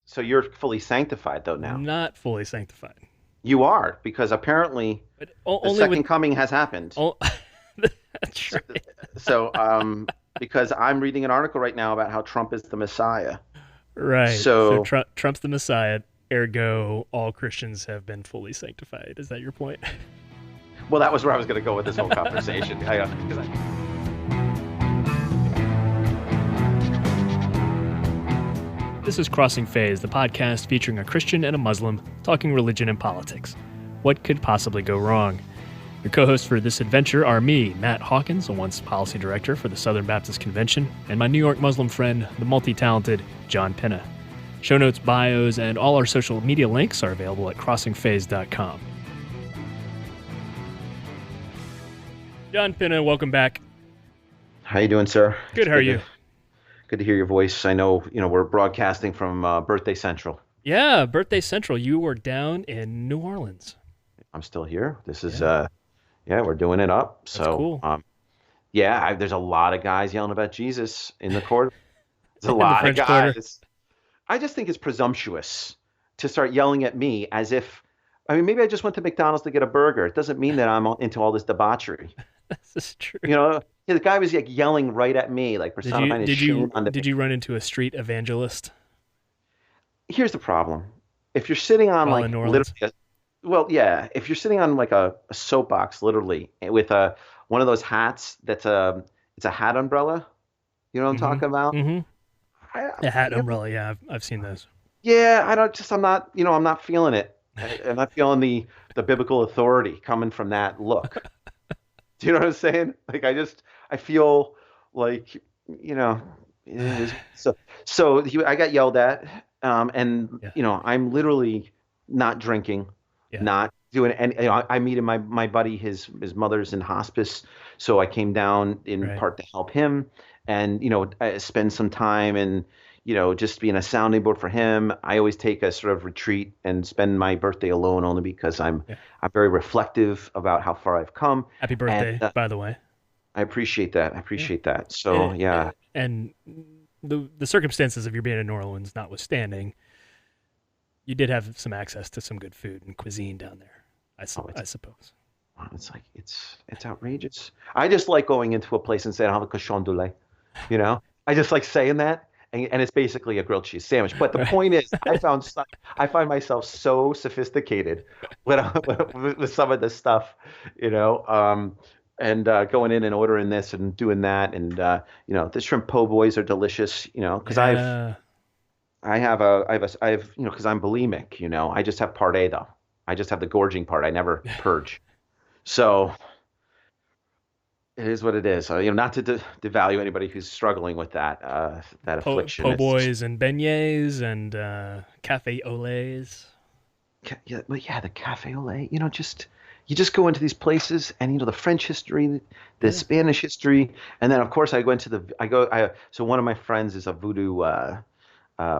So you're fully sanctified though now. Not fully sanctified, You are, because apparently but the only with. second coming has happened. Oh, that's So, right. because I'm reading an article right now about how Trump is the Messiah. Right. So So, Trump's the Messiah. Ergo, all Christians have been fully sanctified. Is that your point? well, that was where I was going to go with this whole conversation. 'Cause This is Crossing Phase, the podcast featuring a Christian and a Muslim talking religion and politics. What could possibly go wrong? Your co-hosts for this adventure are me, Matt Hawkins, a once policy director for the Southern Baptist Convention, and my New York Muslim friend, the multi-talented John Pinna. Show notes, bios, and all our social media links are available at crossingphase.com. John Pinna, welcome back. how you doing, sir? Good, It's how are you? good to hear your voice. I know, we're broadcasting from Birthday Central. Yeah, Birthday Central. You were down in New Orleans. I'm still here. This is, Yeah, yeah, we're doing it up. that's So, cool. yeah, there's a lot of guys yelling about Jesus in the court. There's a In the lot of French Quarter. guys. I just think it's presumptuous to start yelling at me as if, I mean, maybe I just went to McDonald's to get a burger. It doesn't mean that into all this debauchery. This is true. You know, the guy was like yelling right at me, like Did you personifying his did shame you on the. did you run into a street evangelist Here's the problem. If you're sitting on while in like New Orleans? literally, well, yeah, if you're sitting on like a soapbox, literally, with one of those hats it's a hat umbrella. You know what I'm Mm-hmm. talking about? Mm-hmm. I, The hat you know, umbrella. Yeah, I've seen those. yeah, I'm not, I'm not feeling it. I'm not feeling the biblical authority coming from that look. Do you know what I'm saying? Like I feel like, you know, it is I got yelled at, and Yeah, I'm literally not drinking, yeah. not doing any. I meet my buddy, his mother's in hospice, so I came down in Right. part to help him, and I spend some time and just being a sounding board for him. I always take a sort of retreat and spend my birthday alone, only because Yeah. I'm very reflective about how far I've come, Happy and birthday, by the way. I appreciate that. I Yeah. appreciate that. So And, yeah, and the circumstances of your being in New Orleans notwithstanding, you did have some access to some good food and cuisine down there. oh, I suppose. it's like it's outrageous. I just like going into a place and saying I have a cochon de lait. I just like saying that, and it's basically a grilled cheese sandwich. But the Right. point is, I find myself so sophisticated when with some of this stuff, you know, and going in and ordering this and doing that, and the shrimp po' boys are delicious, because Yeah. because I'm bulimic, I just have part A though. I just have the gorging part. I never purge. So it is what it is. Not to devalue anybody who's struggling with that affliction. Po' It's just, boys and beignets and cafe au laits. yeah, but yeah, the cafe au lait. Just you just go into these places, and the French history, the Yeah. Spanish history, and then of course I went to the I go I so one of my friends is a voodoo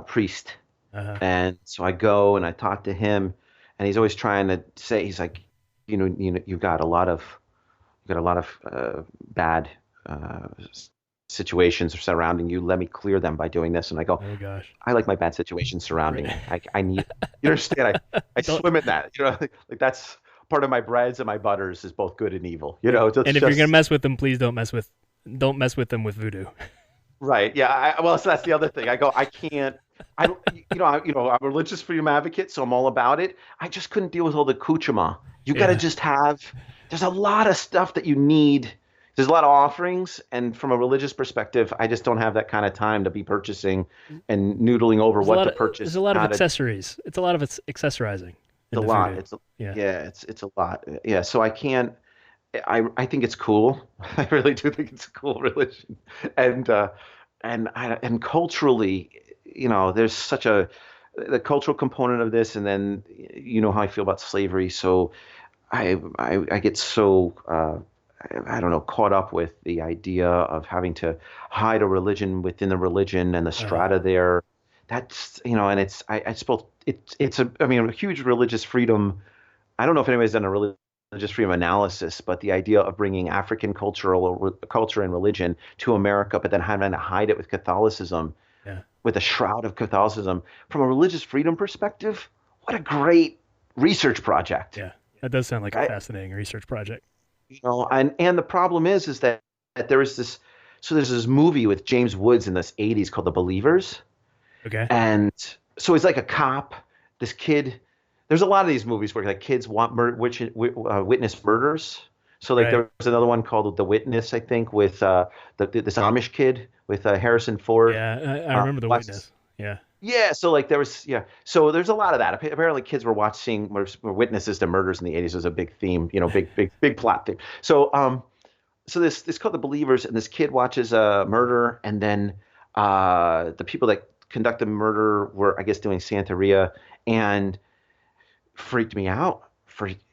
priest, Uh, and so I go and I talk to him, and he's always trying to say, he's like, you've got a lot of bad uh, situations surrounding you. Let me clear them by doing this. And I go, oh gosh. I like my bad situations surrounding Right. me. I need, you understand? I Don't. swim in that. Like that's part of my breads and my butters is both good and evil. Yeah. It's And if you're gonna just mess with them, please don't mess with them with voodoo. right. Yeah. Well, so that's the other thing. I go, I can't. I, I'm a religious freedom advocate, so I'm all about it. I just couldn't deal with all the accoutrement. You got to Yeah. just have. There's a lot of stuff that you need. There's a lot of offerings, and from a religious perspective, I just don't have that kind of time to be purchasing and noodling over There's a what lot to of there's a purchase. lot of How to. It's accessories. It's a lot of accessorizing a in the lot. voodoo. Yeah. Yeah. It's a lot. Yeah. So I can't. I think it's cool. I really do think it's a cool religion, and and culturally, there's such a the cultural component of this, and then how I feel about slavery. So I get so I don't know, caught up with the idea of having to hide a religion within the religion and the Uh, strata there. That's and I suppose it's I mean a huge religious freedom. I don't know if anybody's done a religious freedom analysis, but the idea of bringing African culture and religion to America, but then having to hide it with Catholicism, yeah. with a shroud of Catholicism from a religious freedom perspective. What a great research project, Yeah, that does sound like a right? fascinating research project. And the problem is that there is this. So there's this movie with James Woods in the '80s called The Believers, Okay. and so he's like a cop. This kid. There's a lot of these movies where like kids want witness murders. So like Right. there was another one called The Witness, I think, with this Amish kid with Harrison Ford. Yeah, I remember The Watched Witness. Yeah. Yeah, so like there was so there's a lot of that. Apparently, kids were watching were witnesses to murders in the '80s was a big theme, big plot theme. So this called The Believers, and this kid watches a murder, and then the people that conduct the murder were, I guess, doing Santeria, and freaked me out.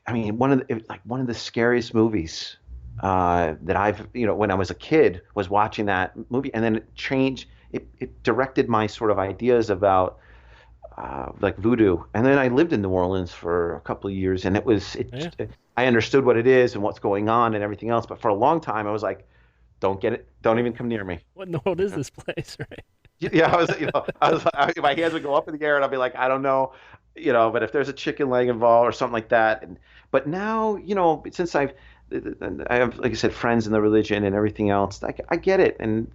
I mean, one of the scariest movies that I've, when I was a kid, was watching that movie, and then it changed. It directed my sort of ideas about like voodoo. And then I lived in New Orleans for a couple of years, and Yeah. I understood what it is and what's going on and everything else. But for a long time, I was like, don't get it, don't What, even come near me. what in the world is this place, right? Yeah, my hands would go up in the air, and I'd be like, I don't know, but if there's a chicken leg involved or something like that. But now, since I have, like I said, friends in the religion and everything else, I get it, and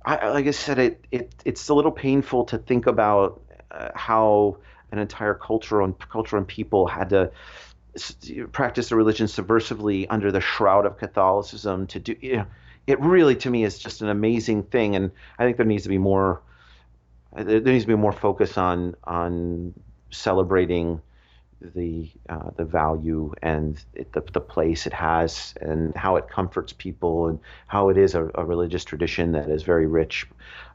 like I said, it's a little painful to think about how an entire culture and people had to practice the religion subversively under the shroud of Catholicism to do. It really, to me, is just an amazing thing, and I think there needs to be more. There needs to be more focus on celebrating the value and the place it has and how it comforts people and how it is a religious tradition that is very rich.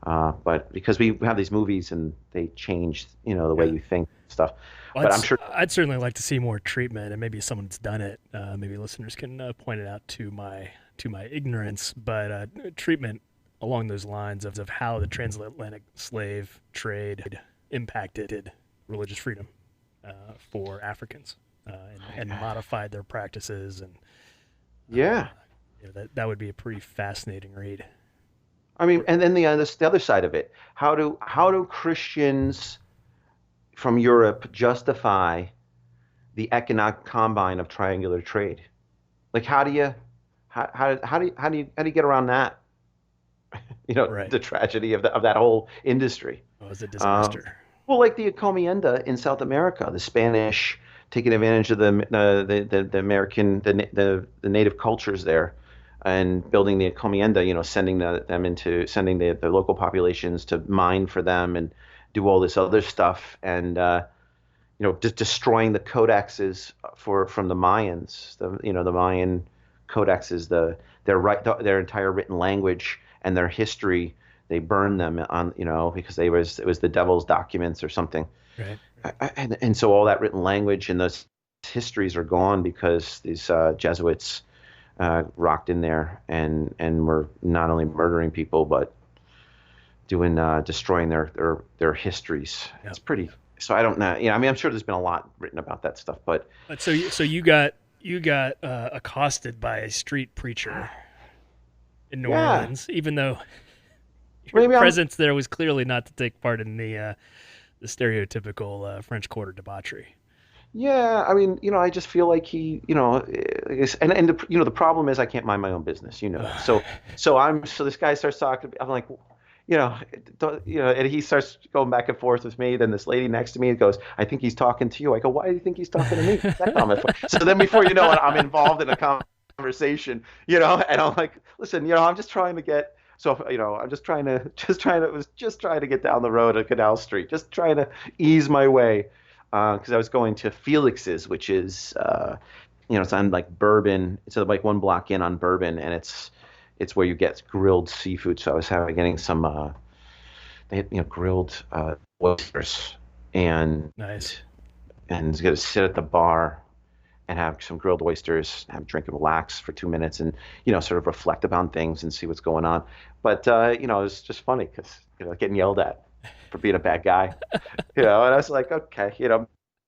But because we have these movies and they change, the way Yeah. you think stuff. Well, But I'm sure, I'd certainly like to see more treatment, and maybe someone's done it. Maybe listeners can point it out to my ignorance, but treatment along those lines of how the transatlantic slave trade impacted religious freedom for Africans and modified their practices, and yeah. that would be a pretty fascinating read. I mean, and then the other side of it, how do Christians from Europe justify the economic combine of triangular trade? Like, how do you get around that? Right. The tragedy of that whole industry. It was a Um, disaster. well, like the encomienda in South America, the Spanish taking advantage of the American the native cultures there, and building the encomienda. Sending sending the local populations to mine for them and do all this other stuff, and just destroying the codexes from the Mayans. The Mayan codexes, their entire written language and their history. They burned them on, because it was the devil's documents or something. Right. And so all that written language and those histories are gone because these Jesuits rocked in there and were not only murdering people but doing destroying their histories. Yeah. It's pretty. So I don't know. I mean, I'm sure there's been a lot written about that stuff, but But so you got accosted by a street preacher in New yeah, Orleans, even though your maybe I'm. presence there was clearly not to take part in the stereotypical French Quarter debauchery. Yeah, I mean, I just feel like he, and the problem is I can't mind my own business, that. So this guy starts talking. I'm like, and he starts going back and forth with me. Then this lady next to me goes, "I think he's talking to you." I go, "Why do you think he's talking to me? What's that comment for?" So then before you know it, I'm involved in a conversation, and I'm like, "Listen, I'm just trying to get." So, I'm just trying to get down the road at Canal Street, just trying to ease my way, because I was going to Felix's, which is, it's on like Bourbon. It's like one block in on Bourbon, and it's where you get grilled seafood. So I was getting some, they had, grilled oysters, and Nice. and going to sit at the bar and have some grilled oysters, have a drink and relax for 2 minutes, and sort of reflect upon things and see what's going on. But it was just funny because getting yelled at for being a bad guy, and I was like, okay,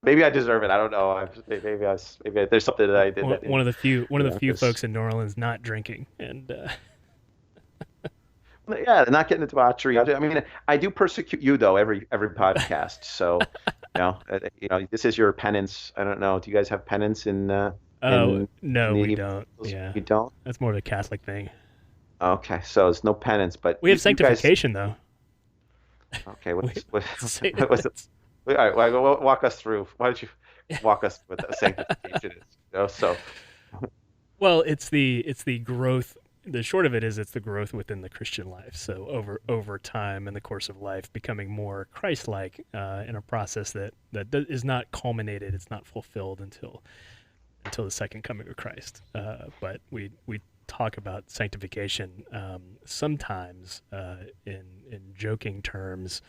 maybe I deserve it. I don't know. Maybe there's something that I did One of the few this. folks in New Orleans not drinking, and Yeah, not getting into debauchery. I mean, I do persecute you though every podcast. So, this is your penance. I don't know. Do you guys have penance Oh, in no, we the don't. Yeah. you don't? That's more of a Catholic thing. Okay, so it's no penance, but We have you guys. sanctification, though. Okay, We say what's it? that's All right, walk us through. Why don't you walk us what the sanctification is? So well, it's the growth. The short of it is it's the growth within the Christian life. So over time in the course of life, becoming more Christ-like in a process that is not culminated, it's not fulfilled until the second coming of Christ. But we talk about sanctification sometimes in joking terms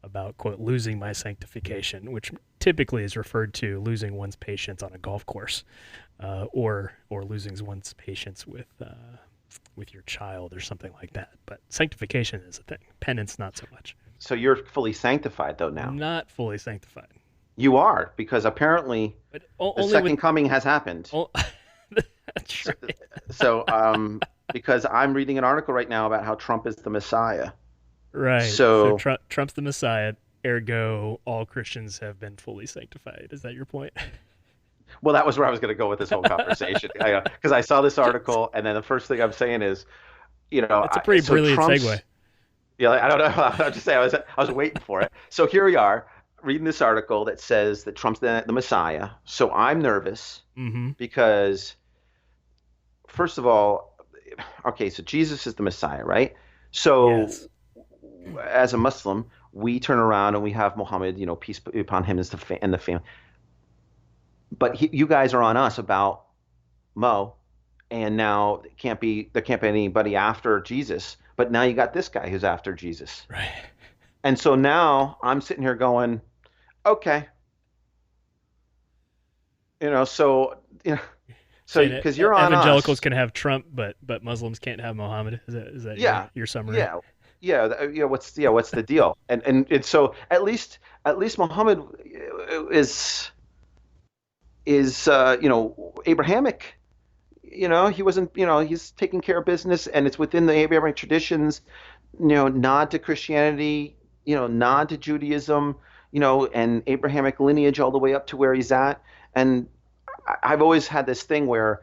about, quote, losing my sanctification, which typically is referred to losing one's patience on a golf course, or losing one's patience with your child or something like that. But sanctification is a thing. Penance, not so much. so you're fully sanctified though now. Not fully sanctified, You are because apparently but the only with. second coming has happened. Oh, that's So, right. because I'm reading an article right now about how Trump is the Messiah. Right. So So, Trump's the Messiah. Ergo, all Christians have been fully sanctified. Is that your point? well, that was where I was going to go with this whole conversation. Because I saw this article, and then the first thing I'm saying is, That's a pretty so brilliant segue. Trump's, I don't know. I'm just saying, I was waiting for it. So here we are, reading this article that says that Trump's the Messiah. So I'm nervous Mm-hmm. because, first of all, okay, so Jesus is the Messiah, right? So Yes. as a Muslim, we turn around and we have Muhammad, peace be upon him, and the family. But you guys are on us about Mo, and now there can't be anybody after Jesus. But now you got this guy who's after Jesus, Right. and so now I'm sitting here going, okay, so so Saying that because you're on evangelicals us, can have Trump, but Muslims can't have Mohammed. Is that your, yeah, your summary? yeah, what's the deal? And so at least Muhammad is Abrahamic. He wasn't, he's taking care of business, and it's within the Abrahamic traditions, nod to Christianity, nod to Judaism, and Abrahamic lineage all the way up to where he's at. And I've always had this thing where,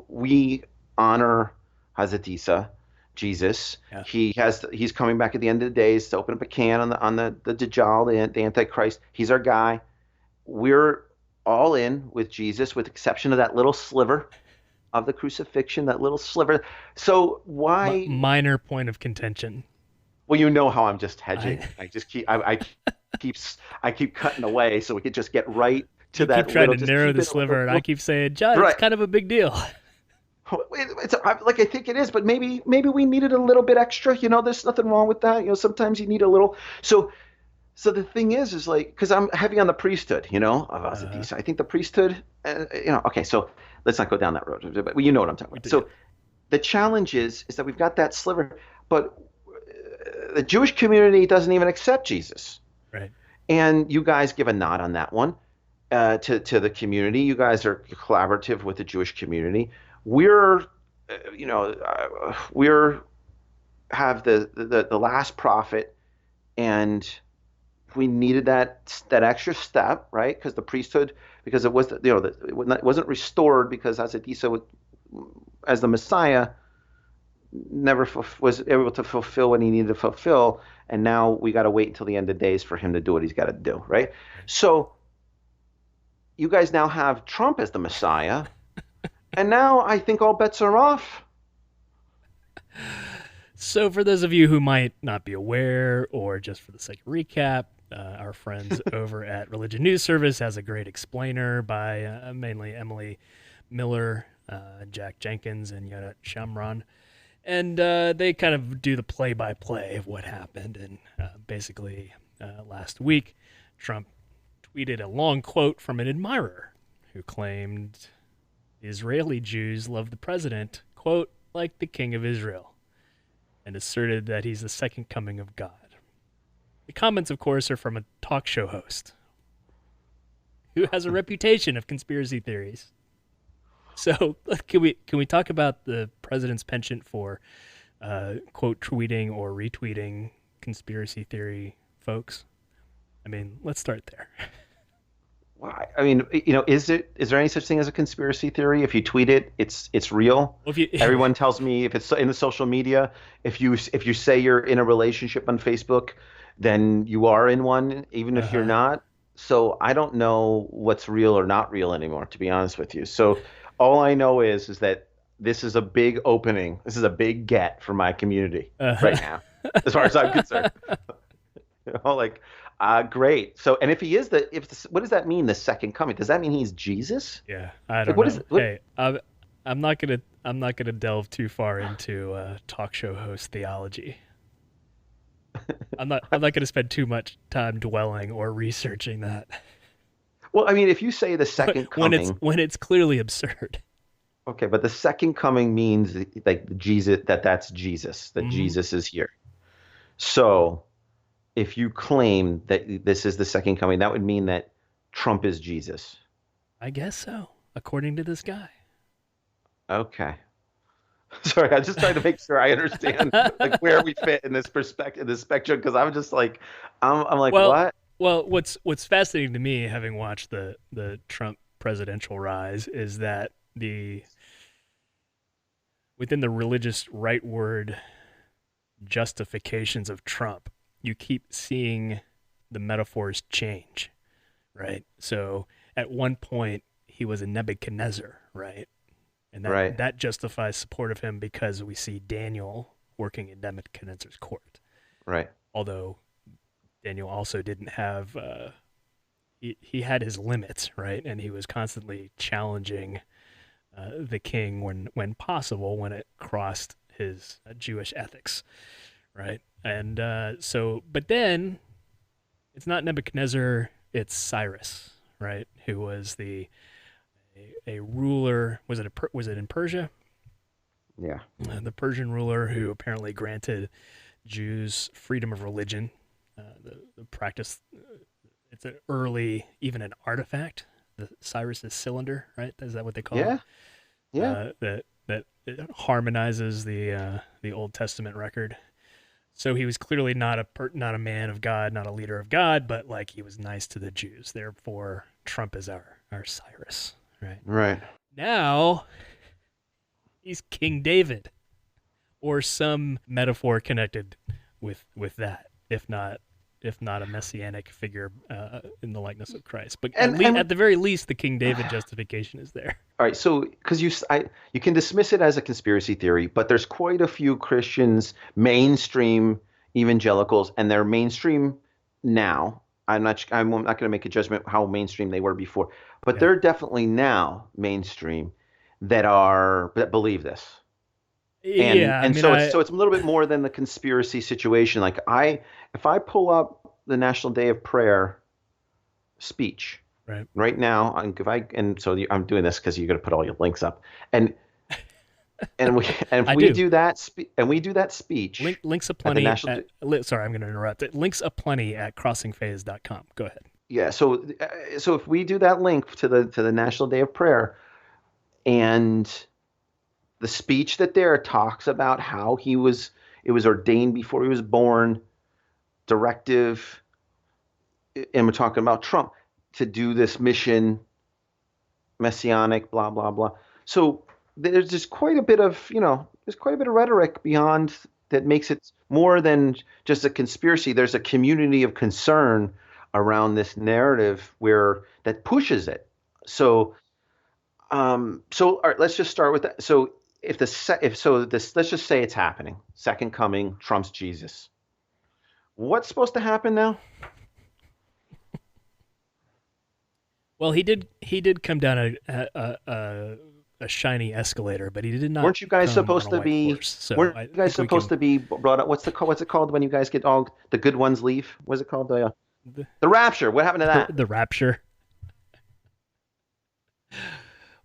we honor Hazrat Isa, Jesus. Yeah. He's coming back at the end of the days to open up a can on the Dajjal, the Antichrist. He's our guy. We're all in with Jesus, with exception of that little sliver of the crucifixion, that little sliver. So why? Minor point of contention. Well, you know how I'm just I hedging. I just keep I keep cutting away so we could just get right to You keep that trying little. to Just narrow keep the it a sliver, and I little. keep saying, John, it's Right. kind of a big deal. Like I think it is, but maybe we needed a little bit extra. There's nothing wrong with that. Sometimes you need a little. So the thing is like, because I'm heavy on the priesthood, of Uh, Asadisa. I think the priesthood, okay, so let's not go down that road, but you know what I'm talking we about. do, yeah. So the challenge is that we've got that sliver, but the Jewish community doesn't even accept Jesus. Right. And you guys give a nod on that one to the community. You guys are collaborative with the Jewish community. We're have the last prophet, and we needed that extra step, right? Because the priesthood, because it was it wasn't restored because Isa as the Messiah never was able to fulfill what he needed to fulfill, and now we got to wait until the end of days for him to do what he's got to do, right? So you guys now have Trump as the Messiah, and now I think all bets are off. So, for those of you who might not be aware, or just for the sake of recap, our friends over at Religion News Service has a great explainer by mainly Emily Miller, Jack Jenkins, and Yonat Shamran. And they kind of do the play-by-play of what happened. And basically, last week, Trump tweeted a long quote from an admirer who claimed Israeli Jews love the president, quote, like the king of Israel, and asserted that he's the second coming of God. The comments, of course, are from a talk show host who has a reputation of conspiracy theories. So can we talk about the president's penchant for quote tweeting or retweeting conspiracy theory folks? I mean, let's start there. Why? I mean, is there any such thing as a conspiracy theory? If you tweet it, it's real. Well, if you Everyone tells me if it's in the social media, if you say you're in a relationship on Facebook, then you are in one, even if you're uh-huh. not. So I don't know what's real or not real anymore, to be honest with you. So all I know is that this is a big opening. This is a big get for my community Uh-huh. right now, as far as I'm concerned. Like, great. So, and if he is what does that mean? The second coming? Does that mean he's Jesus? Yeah, I Like, don't what is know. it? What? Hey, I'm not gonna delve too far into talk show host theology. I'm not gonna spend too much time dwelling or researching that Well, I mean, if you say the second coming, when it's clearly absurd. okay, but the second coming means like Jesus, that's Jesus, that Hmm. Jesus is here. So, if you claim that this is the second coming, that would mean that Trump is Jesus. I guess so, according to this guy. Okay. Sorry, I'm just trying to make sure I understand like where we fit in this perspective, this spectrum, because I'm just like, I'm like, well, what? what's fascinating to me, having watched the Trump presidential rise, is that the within the religious rightward justifications of Trump, you keep seeing the metaphors change, right? So at one point he was a Nebuchadnezzar, right? And Right, that justifies support of him because we see Daniel working in Nebuchadnezzar's court. right, Although Daniel also didn't have he had his limits, right? And he was constantly challenging the king when possible, when it crossed his Jewish ethics, right? And but then it's not Nebuchadnezzar, it's Cyrus, right? Who was a ruler? Was it in Persia? yeah, The Persian ruler who apparently granted Jews freedom of religion. The practice, it's an early, even an artifact. The Cyrus's cylinder, right? Is that what they call it? yeah, yeah. That it harmonizes the Old Testament record. So he was clearly not a man of God, not a leader of God, but like he was nice to the Jews. Therefore, Trump is our Cyrus, right? Right. Now he's King David, or some metaphor connected with that, if not a messianic figure in the likeness of Christ. But And at the very least, the King David justification is there. all right, so because you can dismiss it as a conspiracy theory, but there's quite a few Christians, mainstream evangelicals, and they're mainstream now. I'm not going to make a judgment how mainstream they were before, but Yeah, they're definitely now mainstream that believe this. And yeah. I and mean, so it's a little bit more than the conspiracy situation. Like if I pull up the National Day of Prayer speech right. right now, I'm doing this because you're going to put all your links up, and and we and if I we do. do that speech Links at the aplenty national. at. Sorry, I'm going to interrupt. It links aplenty at crossingphase.com. Go ahead. Yeah, so if we do that link to the National Day of Prayer, and the speech that there talks about how it was ordained before he was born, directive, and we're talking about Trump to do this mission, Messianic, blah blah blah. So there's just quite a bit of there's quite a bit of rhetoric beyond that makes it more than just a conspiracy. There's a community of concern around this narrative where that pushes it. So all right, let's just start with that. So if the se- if so this let's just say it's happening. Second coming, Trump's Jesus. What's supposed to happen now? Well, he did come down a shiny escalator, but he did not Weren't you guys come on supposed a to white be horse. So weren't I you guys think we supposed can. to be brought up? What's it called when you guys get all the good ones leave? What's it called? The, The rapture. What happened to the, that? the rapture.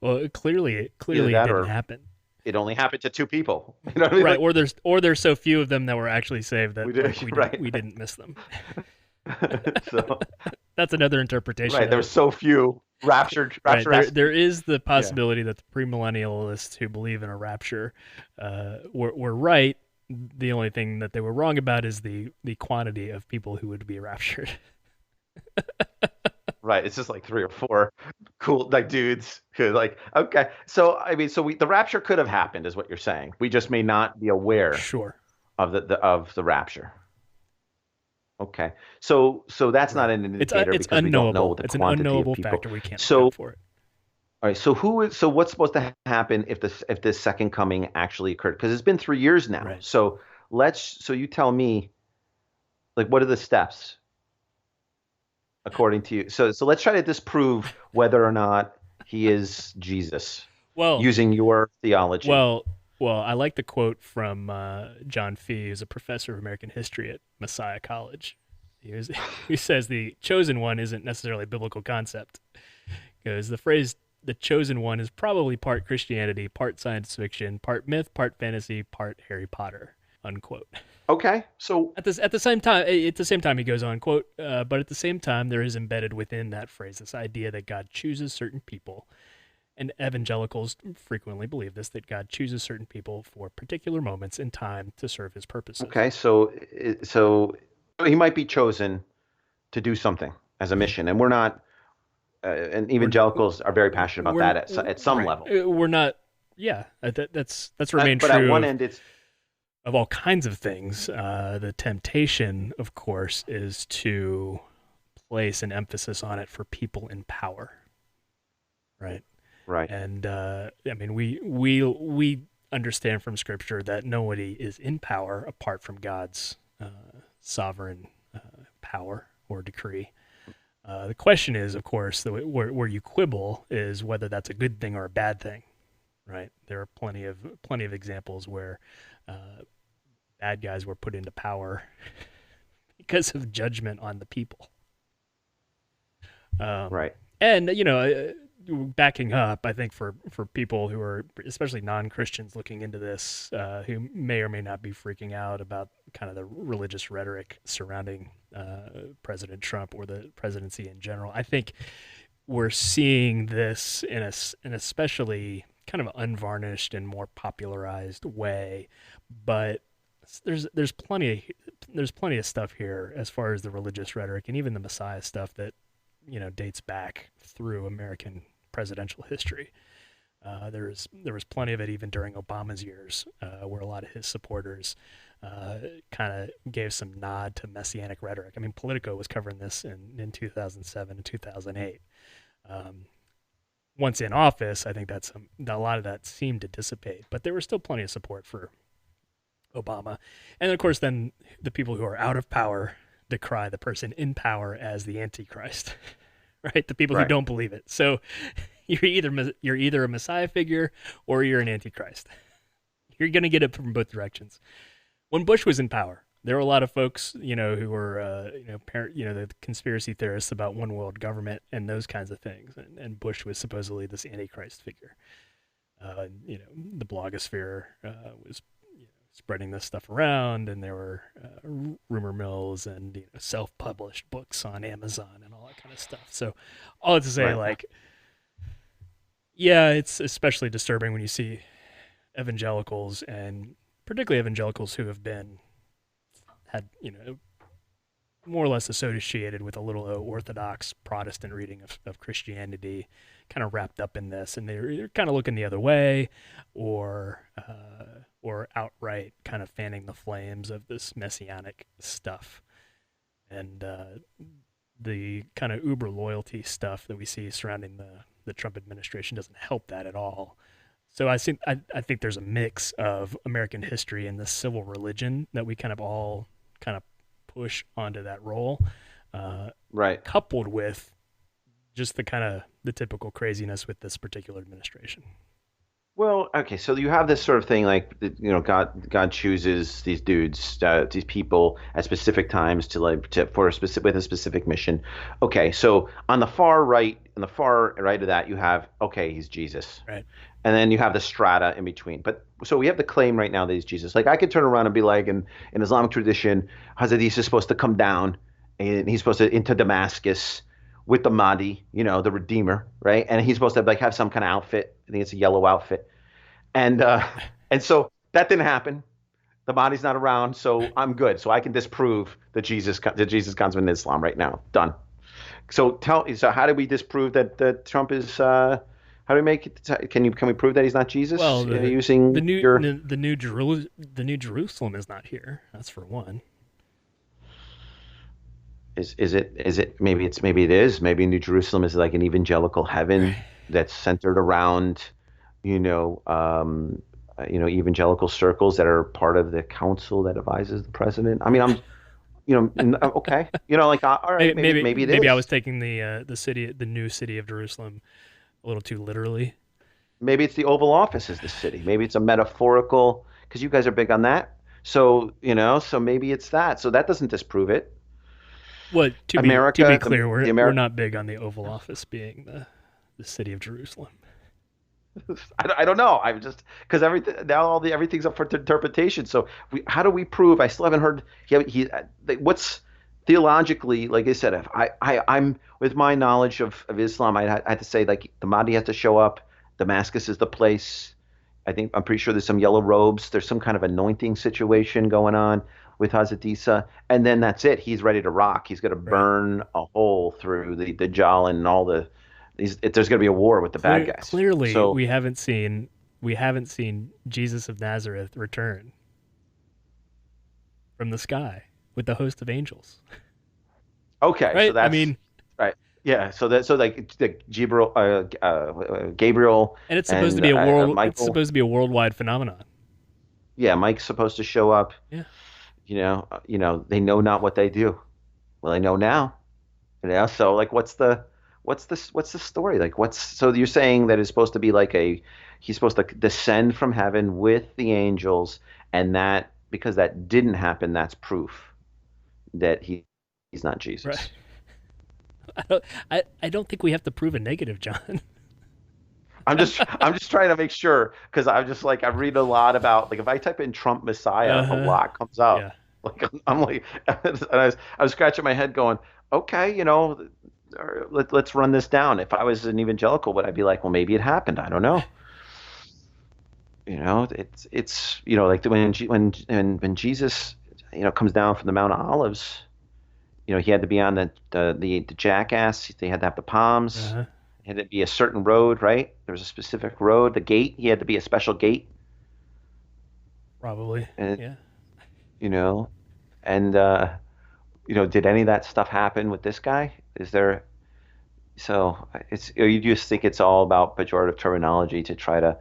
Well, Either clearly it that didn't or happen. it only happened to two people. You know what I mean? Right, Like or there's so few of them that were actually saved we that did like we didn't right. we didn't miss them. So That's another interpretation right, of there were it. so few Right, rapture there is the yeah. possibility that the premillennialists who believe in a rapture were right, the only thing that they were wrong about is the quantity of people who would be raptured. Right. It's just like three or four cool like dudes who like okay. So I mean, the rapture could have happened, is what you're saying. We just may not be aware Sure. of the rapture. Okay. So that's not Right. an It's indicator it's because we don't know unknowable. the It's an quantity of unknowable people. factor. We can't So account for it. all right. So what's supposed to happen if this second coming actually occurred? Because it's been 3 years now. Right. So you tell me, like, what are the steps according to you? So let's try to disprove whether or not he is Jesus Well, using your theology. well, well. I like the quote from John Fee, who's a professor of American history at Messiah College. He says the chosen one isn't necessarily a biblical concept. Because the phrase "the chosen one" is probably part Christianity, part science fiction, part myth, part fantasy, part Harry Potter. Unquote. Okay. So At the same time, he goes on, quote, but at the same time, there is embedded within that phrase this idea that God chooses certain people, and evangelicals frequently believe this, that God chooses certain people for particular moments in time to serve His purposes. okay. So he might be chosen to do something as a mission, and we're not. And We're evangelicals are very passionate about we're that at some right. level. We're not. Yeah, that's remained But at true one of end, it's all kinds of things. The temptation, of course, is to place an emphasis on it for people in power, right? right. And I mean, we understand from Scripture that nobody is in power apart from God's sovereign power or decree. The question is, of course, where you quibble is whether that's a good thing or a bad thing, right? There are plenty of examples where bad guys were put into power because of judgment on the people. Right. And backing up, I think for people who are especially non-Christians looking into this, who may or may not be freaking out about kind of the religious rhetoric surrounding President Trump or the presidency in general, I think we're seeing this in an especially kind of unvarnished and more popularized way, but there's plenty of stuff here as far as the religious rhetoric and even the Messiah stuff that dates back through American presidential history. There was plenty of it even during Obama's years, where a lot of his supporters kind of gave some nod to Messianic rhetoric. I mean, Politico was covering this in 2007 and 2008. Once in office, I think a lot of that seemed to dissipate, but there was still plenty of support for Obama. And of course, then the people who are out of power decry the person in power as the Antichrist, right? The people who Right. don't believe it. So you're either a Messiah figure or you're an Antichrist. You're going to get it from both directions. When Bush was in power, there were a lot of folks, who were, the conspiracy theorists about one world government and those kinds of things. And Bush was supposedly this Antichrist figure. The blogosphere was spreading this stuff around, and there were rumor mills and self-published books on Amazon and all that kind of stuff. So, all to say, Right. like, yeah, it's especially disturbing when you see evangelicals, and particularly evangelicals who have had more or less associated with a little orthodox Protestant reading of Christianity, kind of wrapped up in this, and they're kind of looking the other way, or outright kind of fanning the flames of this messianic stuff, and the kind of uber loyalty stuff that we see surrounding the Trump administration doesn't help that at all. So I think there's a mix of American history and the civil religion that we kind of all kind of push onto that role, Right. coupled with just the typical craziness with this particular administration. Well, okay, so you have this sort of thing like God chooses these dudes, these people at specific times for a specific with a specific mission. Okay, so on the far right of that you have he's Jesus, Right. and then you have the strata in between. But so we have the claim right now that he's Jesus. Like I could turn around and be like, in Islamic tradition, Hazrat Isa is supposed to come down, and he's supposed to into Damascus with the Mahdi, the Redeemer, right? And he's supposed to have some kind of outfit. I think it's a yellow outfit, and so that didn't happen. The body's not around, so I'm good. So I can disprove that Jesus comes in Islam right now. Done. So how do we disprove that Trump is? How do we make it? Can we prove that he's not Jesus Well, using your? The New Jerusalem is not here. That's for one. Is it maybe it is maybe New Jerusalem is like an evangelical heaven that's centered around you know evangelical circles that are part of the council that advises the president. I mean, okay, like all right, maybe it Maybe I was is. taking the new city of Jerusalem a little too literally. Maybe it's the Oval Office is the city. Maybe it's a metaphorical because you guys are big on that. So maybe it's that. So that doesn't disprove it. Well, to be America, clear, the we're America. not big on the Oval Office being the city of Jerusalem. I don't know. I'm just because everything now everything's up for interpretation. So how do we prove? I still haven't heard. What's theologically, like I said, if I'm with my knowledge of Islam, I had to say like the Mahdi has to show up. Damascus is the place. I'm pretty sure there's some yellow robes. There's some kind of anointing situation going on with Hazrat Isa, and then that's it. He's ready to rock. He's going to Right. burn a hole through the Dajjal and all the. There's going to be a war with the bad guys. Clearly, So we haven't seen Jesus of Nazareth return from the sky with the host of angels. okay, so Right? I that's mean, right. Yeah, so like the Gabriel and it's supposed to and be a world. It's Michael. supposed to be a worldwide phenomenon. Yeah, Mike's supposed to show up. Yeah. They know not what they do. Well, they know now. So like, what's the story? Like, so you're saying that it's supposed to be like he's supposed to descend from heaven with the angels, and that because that didn't happen, that's proof that he's not Right. Jesus. I don't think we have to prove a negative, John. I'm just trying to make sure because I'm just like I'm reading a lot about like if I type in Trump Messiah, a Uh-huh. lot comes up. Yeah. Like I'm like I was scratching my head going, okay, let's run this down. If I was an evangelical, would I be like, well, maybe it happened? I don't know. It's like when Jesus comes down from the Mount of Olives, he had to be on the jackass. They had to have the palms. Uh-huh. It had to be a certain road, right? There was a specific road. The gate, he had to be a special gate, Probably. and Yeah. you know, and did any of that stuff happen with this guy? Is there? So you just think it's all about pejorative terminology to try to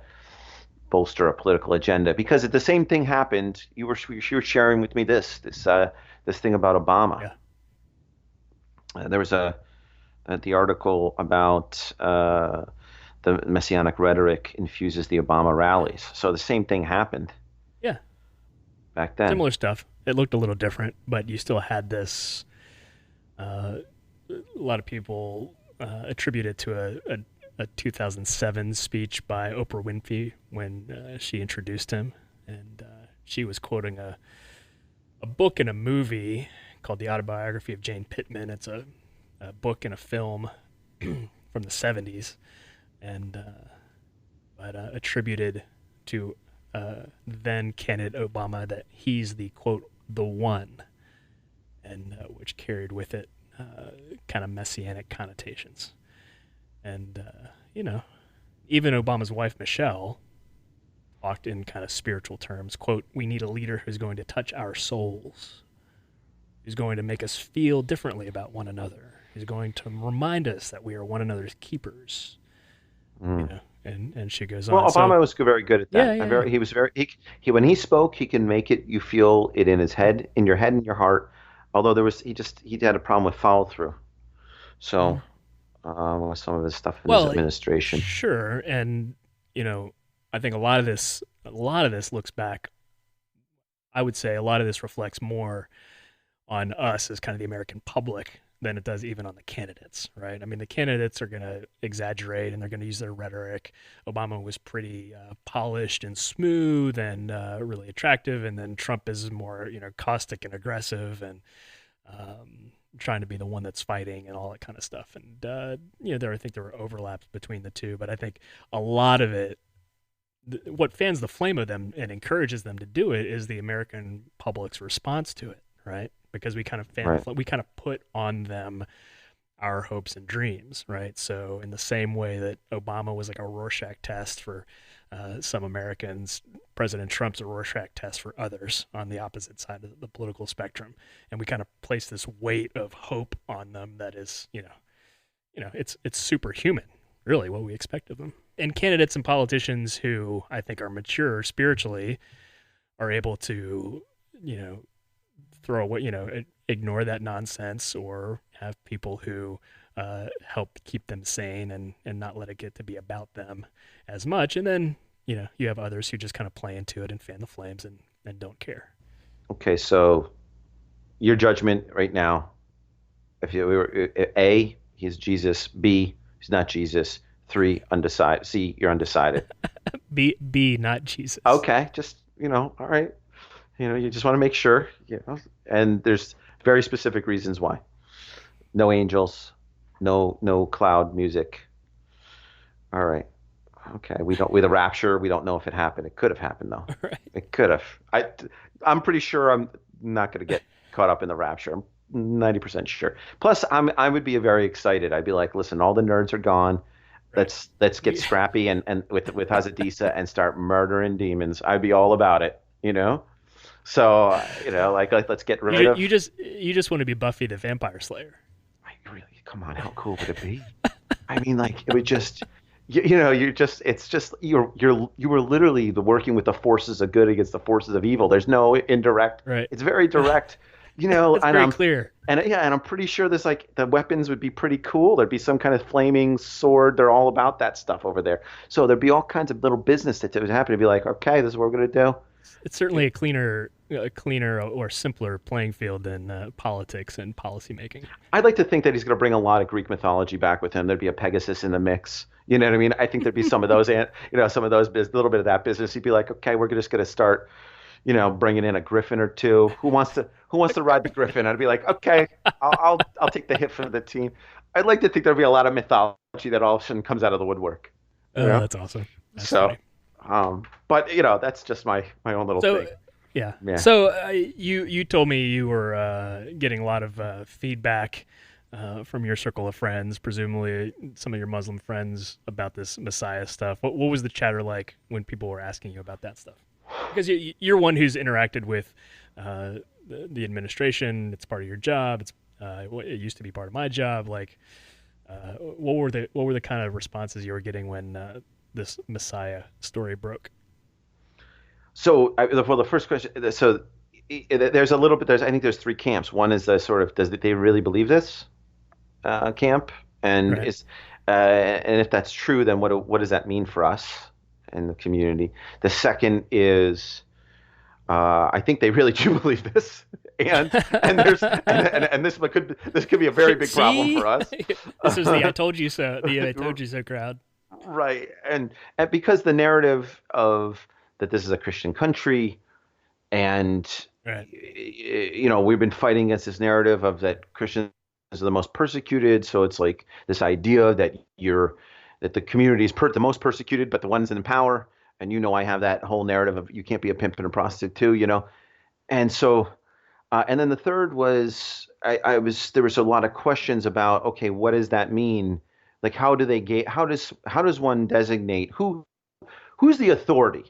bolster a political agenda because the same thing happened. You were sharing with me this thing about Obama. Yeah. There was the article about the Messianic rhetoric infuses the Obama rallies. So the same thing happened Yeah. back then. Similar stuff. It looked a little different, but you still had this. Uh, a lot of people attribute it to a 2007 speech by Oprah Winfrey when she introduced him, and she was quoting a book and a movie called The Autobiography of Jane Pittman. It's a book and a film from the 70s, and but attributed to then candidate Obama that he's the quote the one, and which carried with it kind of messianic connotations. And even Obama's wife Michelle talked in kind of spiritual terms. Quote: "We need a leader who's going to touch our souls, who's going to make us feel differently about one another, who's going to remind us that we are one another's keepers." You Mm. know, and she goes Well, on. So Obama was very good at yeah, that. yeah, yeah. He was very he when he spoke, he can make it you feel it in his head, in your head and your heart. Although he had a problem with follow through. So Mhm. with some of his stuff in his Well, administration. sure, and I think a lot of this looks back. I would say a lot of this reflects more on us as kind of the American public than it does even on the candidates, right? I mean, the candidates are going to exaggerate and they're going to use their rhetoric. Obama was pretty polished and smooth and really attractive, and then Trump is more, caustic and aggressive and trying to be the one that's fighting and all that kind of stuff. And I think there were overlaps between the two, but I think a lot of it what fans the flame of them and encourages them to do it is the American public's response to it, right? Because we kind of Right. we kind of put on them our hopes and dreams, right? So in the same way that Obama was like a Rorschach test for some Americans, President Trump's a Rorschach test for others on the opposite side of the political spectrum, and we kind of place this weight of hope on them that is, it's superhuman, really, what we expect of them. And candidates and politicians who I think are mature spiritually are able to, you know, throw away, ignore that nonsense, or have people who help keep them sane and not let it get to be about them as much. And then, you have others who just kind of play into it and fan the flames and don't care. Okay, so your judgment right now, if you we were A, he's Jesus, B, he's not Jesus, three, undecided, C, you're undecided. Be not Jesus. Okay, just, all right. You just want to make sure, and there's very specific reasons why. No angels, no cloud music. All right. Okay. We don't with the rapture, we don't know if it happened. It could have happened though. Right. It could have. I'm pretty sure I'm not going to get caught up in the rapture. I'm 90% sure. Plus, I would be very excited. I'd be like, listen, all the nerds are gone. Right. Let's get scrappy and with Hazadisa and start murdering demons. I'd be all about it, So, like let's get rid of. You just want to be Buffy the Vampire Slayer. Really, come on, how cool would it be? I mean, like it would just, you're just, it's just you were literally the working with the forces of good against the forces of evil. There's no indirect. Right. It's very direct. It's and very clear. And I'm pretty sure there's like the weapons would be pretty cool. There'd be some kind of flaming sword. They're all about that stuff over there. So there'd be all kinds of little business that would happen to be like, okay, this is what we're gonna do. It's certainly a cleaner or simpler playing field than politics and policymaking. I'd like to think that he's going to bring a lot of Greek mythology back with him. There'd be a Pegasus in the mix. You know what I mean? I think there'd be some of those, and some of those, a little bit of that business. He'd be like, okay, we're just going to start, bringing in a griffin or two. Who wants to ride the griffin? I'd be like, okay, I'll take the hit for the team. I'd like to think there'd be a lot of mythology that all of a sudden comes out of the woodwork. Oh, that's awesome. That's so, funny. But that's just my own little thing. Yeah. Yeah. So you told me you were getting a lot of feedback from your circle of friends, presumably some of your Muslim friends, about this Messiah stuff. What was the chatter like when people were asking you about that stuff? Because you're one who's interacted with the administration. It's part of your job. It used to be part of my job. Like, what were the kind of responses you were getting when this Messiah story broke? So for the first question, so there's a little bit. I think there's three camps. One is the sort of, does they really believe this camp, and Right. and if that's true, then what does that mean for us in the community? The second is, I think they really do believe this, and this could be a very big problem for us. This is the I told you so. The I told you so crowd. Right, and because the narrative of that this is a Christian country, and Right. we've been fighting against this narrative of that Christians are the most persecuted. So it's like this idea that the community is the most persecuted, but the ones in power. And I have that whole narrative of you can't be a pimp and a prostitute too. And so, and then the third was there was a lot of questions about, okay, what does that mean? Like, how does one designate who's the authority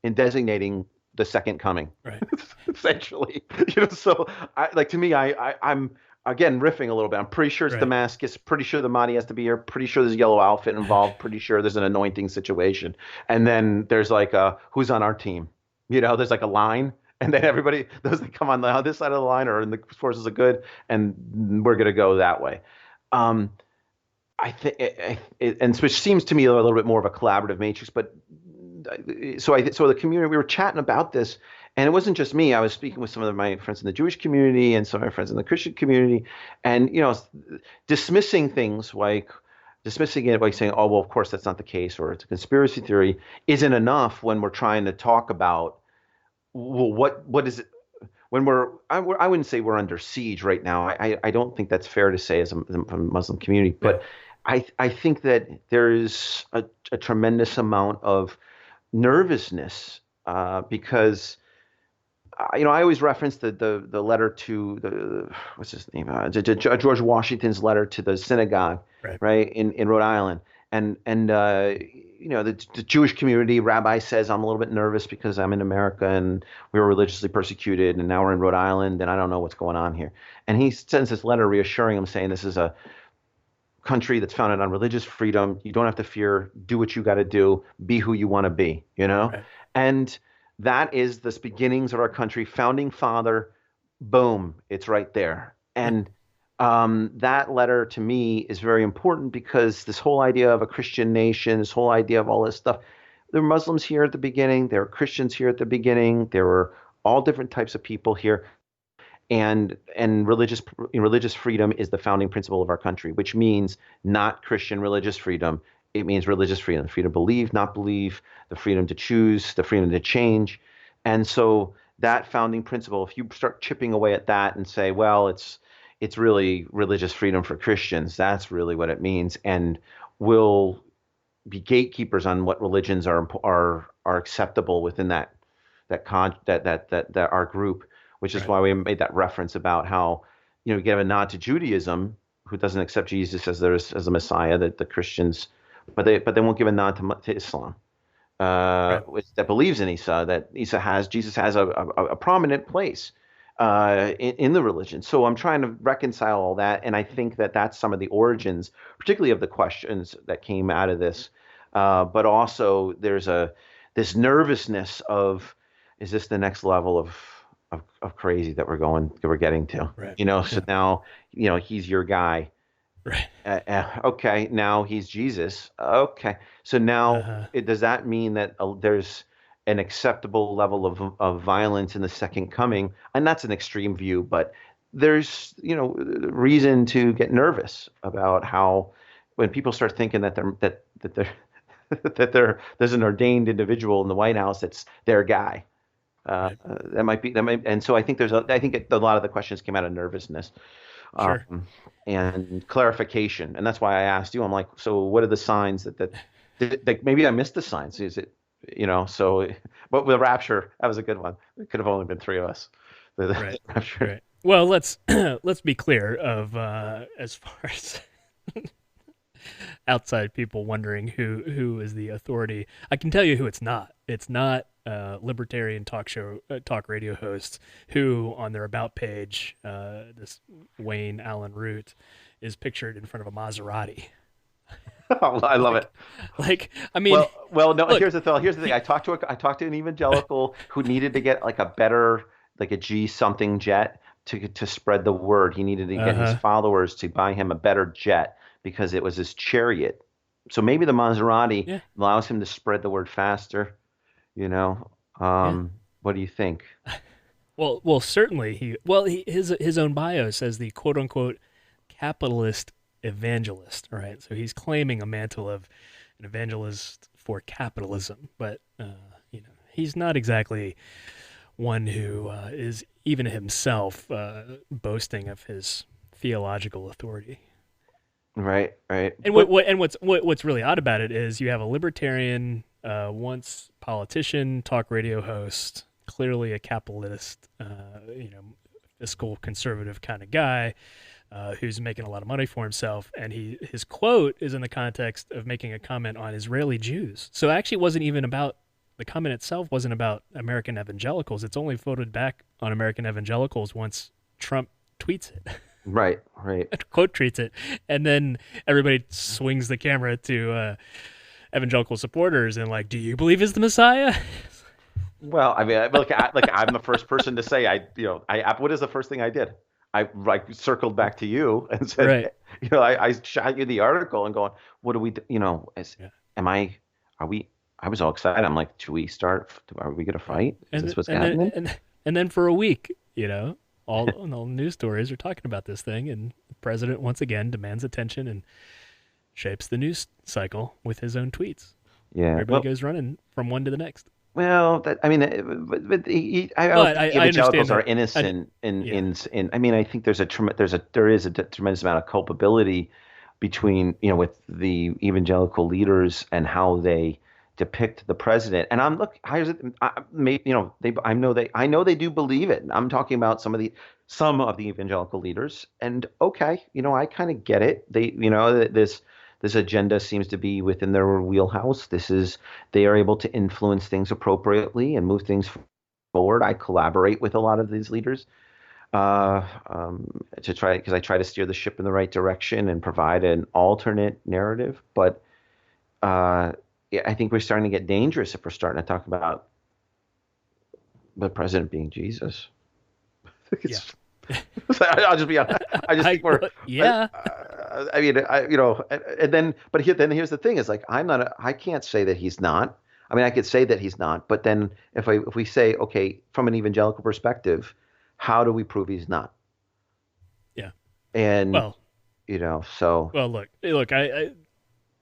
in designating the second coming? Right. Essentially, so to me, I'm again riffing a little bit. I'm pretty sure it's Right. Damascus, pretty sure the Mahdi has to be here, pretty sure there's a yellow outfit involved, pretty sure there's an anointing situation, and then there's like who's on our team? There's like a line, and then everybody, those that come on this side of the line are in the forces of good, and we're gonna go that way. I think, and which seems to me a little bit more of a collaborative matrix. But so the community, we were chatting about this, and it wasn't just me. I was speaking with some of my friends in the Jewish community and some of my friends in the Christian community, and dismissing things like dismissing it by saying, "Oh, well, of course that's not the case," or it's a conspiracy theory, isn't enough when we're trying to talk about, well, what is it? When I wouldn't say we're under siege right now. I don't think that's fair to say as a Muslim community, but I think that there is a tremendous amount of nervousness because I always reference the letter to the what's his name George Washington's letter to the synagogue, Right. right, in Rhode Island, and the Jewish community rabbi says I'm a little bit nervous because I'm in America and we were religiously persecuted and now we're in Rhode Island and I don't know what's going on here, and he sends this letter reassuring him, saying this is a country that's founded on religious freedom. You don't have to fear. Do what you got to do. Be who you want to be, Right. And that is the beginnings of our country. Founding father, boom, it's right there. Yeah. And that letter to me is very important because this whole idea of a Christian nation, this whole idea of all this stuff, there were Muslims here at the beginning. There were Christians here at the beginning. There were all different types of people here, and religious freedom is the founding principle of our country, which means not Christian religious freedom. It means religious freedom, freedom to believe, not believe, the freedom to choose, the freedom to change. And so that founding principle, if you start chipping away at that and say, well, it's really religious freedom for Christians, that's really what it means, and will be gatekeepers on what religions are acceptable within that our group, which is Right. why we made that reference about how you give a nod to Judaism, who doesn't accept Jesus as a Messiah, that the Christians, but they won't give a nod to Islam, Right. that believes in Isa, that Jesus has a prominent place in the religion. So I'm trying to reconcile all that, and I think that that's some of the origins, particularly of the questions that came out of this. But also there's this nervousness of, is this the next level of crazy that we're getting to? Right. So Yeah. now he's your guy. Right. Okay, now he's Jesus. Okay, so now Uh-huh. does that mean that there's an acceptable level of violence in the second coming? And that's an extreme view, but there's reason to get nervous about how when people start thinking that there's an ordained individual in the White House that's their guy. Right. And so I think I think a lot of the questions came out of nervousness Sure. um, and clarification. And that's why I asked you. I'm like, so what are the signs that maybe I missed the signs? Is it, so, but the rapture, that was a good one. It could have only been three of us. The Right. rapture. Right. Well, let's let's be clear of as far as outside people wondering who is the authority. I can tell you who it's not. It's not libertarian talk radio hosts who, on their about page, this Wayne Allen Root is pictured in front of a Maserati. I love like, it. I mean, No. look, Here's the thing. Here's the thing. I talked to an evangelical who needed to get like a better, like a G something jet to spread the word. He needed to get his uh-huh. followers to buy him a better jet because it was his chariot. So maybe the Maserati Yeah, allows him to spread the word faster. You know, yeah. what do you think? Well, certainly his own bio says the quote unquote capitalist evangelist, right? So he's claiming a mantle of an evangelist for capitalism, but he's not exactly one who is even himself boasting of his theological authority. Right, right. And But what's really odd about it is you have a libertarian, once politician, talk radio host, clearly a capitalist, fiscal conservative kind of guy, who's making a lot of money for himself, and his quote is in the context of making a comment on Israeli Jews. So it actually wasn't even about the comment itself. Wasn't about American evangelicals. It's only voted back on American evangelicals once Trump tweets it. right, right. Quote tweets it, and then everybody swings the camera to evangelical supporters and like, do you believe is the Messiah? Well, I mean, I'm the first person to say what is the first thing I did? I like circled back to you and Right. said, I shot you the article and going, what do we, do, Yeah. am I, are we? I was all excited. I'm like, should we start? Are we gonna Right. fight? Is this what's And then happening? and then for a week, all news stories are talking about this thing, and the president once again demands attention and shapes the news cycle with his own tweets. Yeah. Everybody goes running from one to the next. Well, I mean, I don't But think I understand evangelicals are that. innocent Yeah. I mean, I think there is a tremendous amount of culpability between, with the evangelical leaders and how they depict the president. And I'm look, how's it? I know they do believe it. I'm talking about some of the evangelical leaders. And okay, I kind of get it. This agenda seems to be within their wheelhouse. They are able to influence things appropriately and move things forward. I collaborate with a lot of these leaders to try because I try to steer the ship in the right direction and provide an alternate narrative. But yeah, I think we're starting to get dangerous if we're starting to talk about the president being Jesus. Yeah. I'll just be honest. I just think we're. Yeah. I mean, then here's the thing: is like I can't say that he's not. I mean, I could say that he's not, but then if we say, okay, from an evangelical perspective, how do we prove he's not? Yeah. And Well, so well, look, I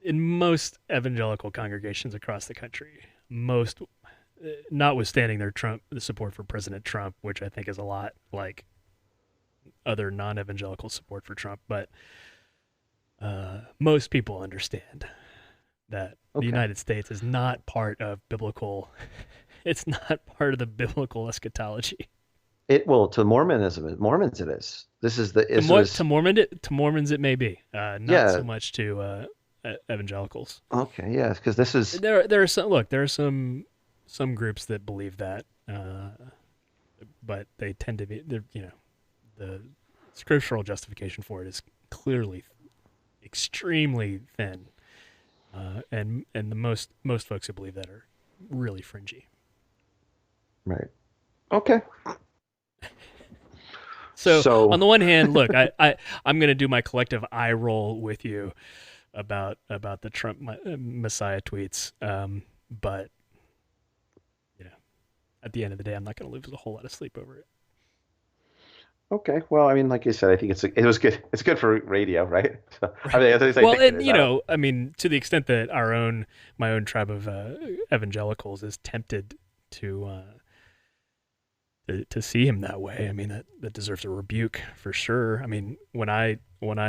in most evangelical congregations across the country, most, notwithstanding the support for President Trump, which I think is a lot like other non-evangelical support for Trump, but most people understand that the United States is not part of biblical. It's not part of the biblical eschatology. To Mormons it is. This is the To Mormons it may be, not so much to evangelicals. Okay, yes, because this is there are some groups that believe that, but they tend to be the scriptural justification for it is clearly extremely thin, and the most folks who believe that are really fringy. Right. Okay. So on the one hand, look, I'm going to do my collective eye roll with you about the Trump Messiah tweets, but at the end of the day, I'm not going to lose a whole lot of sleep over it. Okay. Well, I mean, like you said, I think it was good. It's good for radio, right? So, I mean, to the extent that my own tribe of evangelicals is tempted to see him that way, I mean, that deserves a rebuke for sure. I mean, when I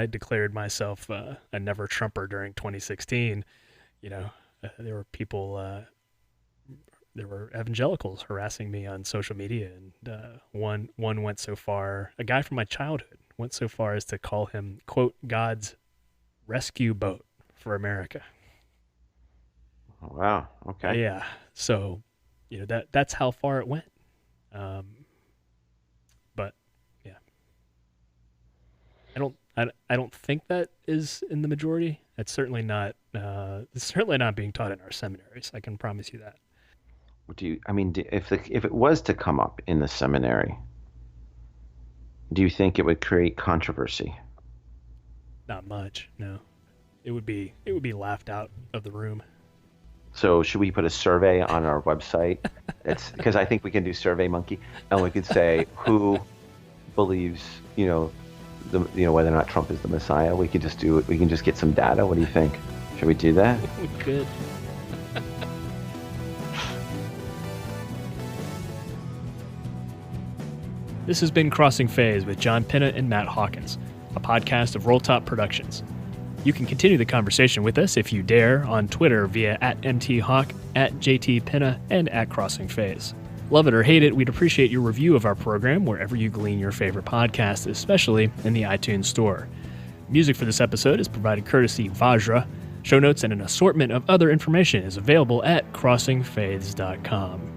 declared myself a never Trumper during 2016, there were people. There were evangelicals harassing me on social media, and one went so far. A guy from my childhood went so far as to call him, quote, God's rescue boat for America. Oh, wow. Okay. Yeah. So, that's how far it went. But yeah, I don't think that is in the majority. It's certainly not. It's certainly not being taught in our seminaries. I can promise you that. If it was to come up in the seminary, do you think it would create controversy? Not much, no. It would be laughed out of the room. So should we put a survey on our website? It's because I think we can do Survey Monkey, and we could say who believes, whether or not Trump is the Messiah. We could just do it. We can just get some data. What do you think? Should we do that? We could. This has been Crossing Phase with John Pinna and Matt Hawkins, a podcast of Rolltop Productions. You can continue the conversation with us if you dare on Twitter via @MTHawk, @JTPinna, and @CrossingPhase. Love it or hate it, we'd appreciate your review of our program wherever you glean your favorite podcasts, especially in the iTunes Store. Music for this episode is provided courtesy Vajra. Show notes and an assortment of other information is available at crossingphase.com.